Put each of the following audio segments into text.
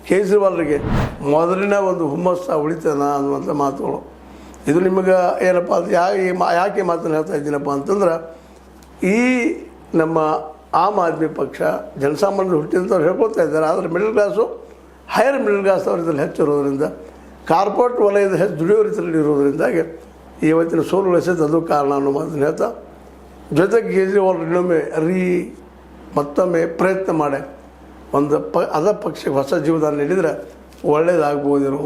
ಕೇಜ್ರಿವಾಲ್ರಿಗೆ ಮೊದಲಿನ ಒಂದು ಹುಮ್ಮಸ್ಸ ಉಳಿತನ ಅನ್ನುವಂಥ ಮಾತುಗಳು. ಇದು ನಿಮಗೆ ಏನಪ್ಪ ಅದು ಯಾಕೆ ಮಾತನ್ನು ಹೇಳ್ತಾ ಇದ್ದೀನಪ್ಪ ಅಂತಂದ್ರೆ, ಈ ನಮ್ಮ ಆಮ್ ಆದ್ಮಿ ಪಕ್ಷ ಜನಸಾಮಾನ್ಯರು ಹುಟ್ಟಿದಂಥವ್ರು ಹೇಳ್ಕೊಳ್ತಾ ಇದ್ದಾರೆ. ಆದರೆ middle class higher middle class ಅವ್ರ ಇದರಲ್ಲಿ ಹೆಚ್ಚಿರೋದ್ರಿಂದ, ಕಾರ್ಪೊರೇಟ್ ವಲಯದ ಹೆಚ್ಚು ದುಡಿಯೋ ರೀತಿಯಲ್ಲಿ ಇರೋದ್ರಿಂದಾಗಿ ಇವತ್ತಿನ ಸೋಲು ಎಸೆದು ಅದು ಕಾರಣ ಅನ್ನೋ ಮಾತನ್ನು ಹೇಳ್ತಾ, ಜೊತೆಗೆ ಕೇಜ್ರಿವಾಲ್ ಇನ್ನೊಮ್ಮೆ ಮತ್ತೊಮ್ಮೆ ಪ್ರಯತ್ನ ಮಾಡಿ ಒಂದು ಅದ ಪಕ್ಷಕ್ಕೆ ಹೊಸ ಜೀವದಾನ ನೀಡಿದರೆ ಒಳ್ಳೆಯದಾಗ್ಬೋದೇನೋ,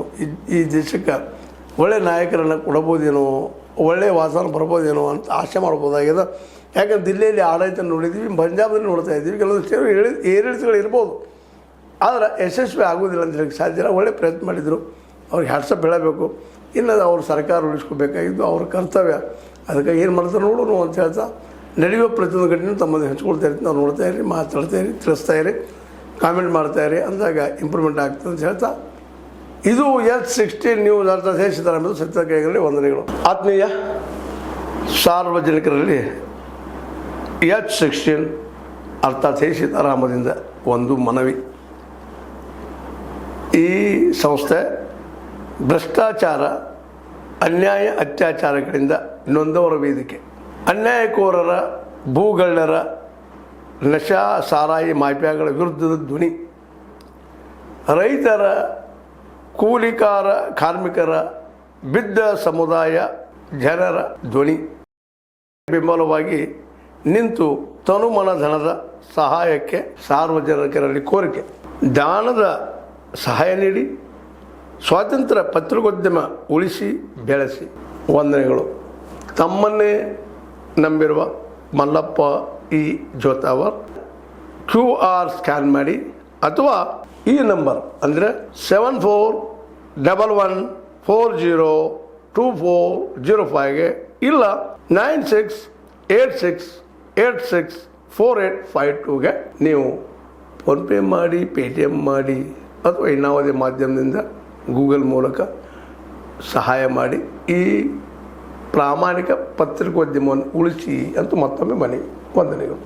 ಈ ದೇಶಕ್ಕೆ ಒಳ್ಳೆಯ ನಾಯಕರನ್ನು ಕೊಡಬೋದೇನೋ, ಒಳ್ಳೆಯ ವಾತಾವರಣ ಬರ್ಬೋದೇನೋ ಅಂತ ಆಸೆ ಮಾಡ್ಬೋದಾಗಿದೆ. ಯಾಕಂದ್ರೆ ದಿಲ್ಲಿಯಲ್ಲಿ ಆಡಳಿತ ನೋಡಿದ್ದೀವಿ, ಪಂಜಾಬಲ್ಲಿ ನೋಡ್ತಾ ಇದ್ದೀವಿ, ಕೆಲವೊಂದು ಏರಿಳಿತಗಳು ಇರ್ಬೋದು, ಆದರೆ ಯಶಸ್ವಿ ಆಗೋದಿಲ್ಲ ಅಂತ ಹೇಳಕ್ಕೆ ಸಾಧ್ಯ ಇಲ್ಲ. ಒಳ್ಳೆ ಪ್ರಯತ್ನ ಮಾಡಿದರು, ಅವ್ರಿಗೆ ಹ್ಯಾಟ್ಸಪ್ ಹೇಳಬೇಕು. ಇನ್ನು ಅವ್ರ ಸರ್ಕಾರ ಉಳಿಸ್ಕೋಬೇಕಾಗಿದ್ದು ಅವ್ರ ಕರ್ತವ್ಯ. ಅದಕ್ಕೆ ಏನು ಮಾಡ್ತಾರೆ ನೋಡೋಣ ಅಂತ ಹೇಳ್ತಾ, ನಡೆಯುವ ಪ್ರತಿಯೊಂದು ಘಟನೆ ತಮ್ಮನ್ನು ಹಂಚ್ಕೊಳ್ತಾ ಇರ್ತೀವಿ. ನಾವು ನೋಡ್ತಾ ಇರಿ, ಮಾತಾಡ್ತಾ ಇರಿ, ತಿಳಿಸ್ತಾ ಇರಿ, ಕಾಮೆಂಟ್ ಮಾಡ್ತಾಯಿರಿ, ಅಂದಾಗ ಇಂಪ್ರೂವ್ಮೆಂಟ್ ಆಗ್ತದೆ ಅಂತ ಹೇಳ್ತಾ, ಇದು H16 ನ್ಯೂಸ್ ಅರ್ಥಾತ್ ಹೇ ಸೀತಾರಾಮದ ಸತ್ಯದ ಕೈಗಳಲ್ಲಿ ವಂದನೆಗಳು. ಆತ್ಮೀಯ ಸಾರ್ವಜನಿಕರಲ್ಲಿ H16 ಅರ್ಥಾತ್ ಹೇ ಸೀತಾರಾಮದಿಂದ ಒಂದು ಮನವಿ. ಈ ಸಂಸ್ಥೆ ಭ್ರಷ್ಟಾಚಾರ, ಅನ್ಯಾಯ, ಅತ್ಯಾಚಾರಗಳಿಂದ ನೊಂದವರ ವೇದಿಕೆ. ಅನ್ಯಾಯಕೋರರ, ಭೂಗಳ್ಳರ, ನಶಾ ಸಾರಾಯಿ ಮಾಫಿಯಾಗಳ ವಿರುದ್ಧದ ಧ್ವನಿ. ರೈತರ, ಕೂಲಿಕಾರ, ಕಾರ್ಮಿಕರ, ಬಿದ್ದ ಸಮುದಾಯ ಜನರ ಧ್ವನಿ. ಬೆಂಬಲವಾಗಿ ನಿಂತು ತನುಮನ ಧನದ ಸಹಾಯಕ್ಕೆ ಸಾರ್ವಜನಿಕರಲ್ಲಿ ಕೋರಿಕೆ. ದಾನದ ಸಹಾಯ ನೀಡಿ ಸ್ವಾತಂತ್ರ್ಯ ಪತ್ರಿಕೋದ್ಯಮ ಉಳಿಸಿ ಬೆಳೆಸಿ. ವಂದನೆಗಳು. ತಮ್ಮನ್ನೇ ನಂಬಿರುವ ಮಲ್ಲಪ್ಪ ಇ ಜೋತಾವರ್. QR ಸ್ಕ್ಯಾನ್ ಮಾಡಿ ಅಥವಾ ಈ ನಂಬರ್ ಅಂದರೆ 7411402405ಗೆ ಇಲ್ಲ 9686864852ಗೆ ನೀವು ಫೋನ್ಪೇ ಮಾಡಿ, Paytm ಮಾಡಿ ಅಥವಾ ಇನ್ನಾವುದೇ ಮಾಧ್ಯಮದಿಂದ ಗೂಗಲ್ ಮೂಲಕ ಸಹಾಯ ಮಾಡಿ ಈ ಪ್ರಾಮಾಣಿಕ ಪತ್ರಿಕೋದ್ಯಮವನ್ನು ಉಳಿಸಿ ಅಂತ ಮತ್ತೊಮ್ಮೆ ಮನವಿ. ವಂದನೆಗಳು.